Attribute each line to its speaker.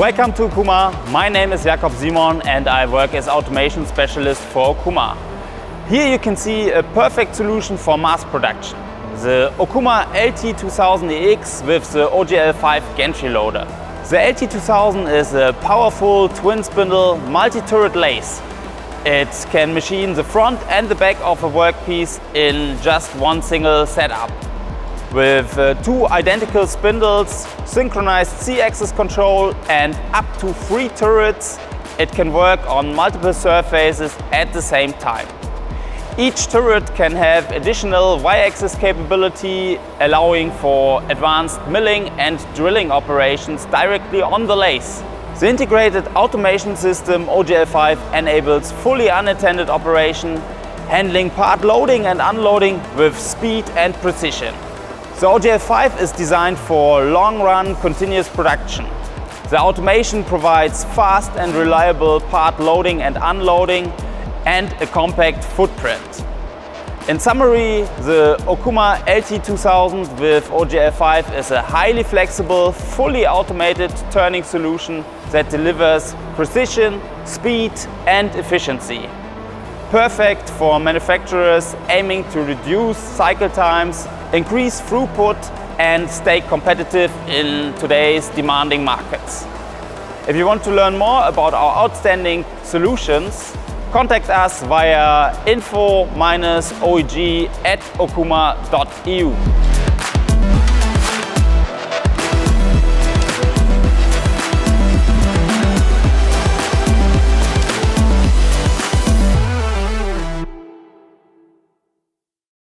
Speaker 1: Welcome to Okuma. My name is Jakob Simon and I work as automation specialist for Okuma. Here you can see a perfect solution for mass production. The Okuma LT2000 EX with the OGL5 Gantry Loader. The LT2000 is a powerful twin spindle multi-turret lathe. It can machine the front and the back of a workpiece in just one single setup. With two identical spindles, synchronized Z-axis control and up to 3 turrets, it can work on multiple surfaces at the same time. Each turret can have additional Y-axis capability, allowing for advanced milling and drilling operations directly on the lathe. The integrated automation system OGL5 enables fully unattended operation, handling part loading and unloading with speed and precision. The OGL5 is designed for long-run continuous production. The automation provides fast and reliable part loading and unloading and a compact footprint. In summary, the Okuma LT2000 with OGL5 is a highly flexible, fully automated turning solution that delivers precision, speed and efficiency. Perfect for manufacturers aiming to reduce cycle times, increase throughput and stay competitive in today's demanding markets. If you want to learn more about our outstanding solutions, contact us via info-oeg@okuma.eu.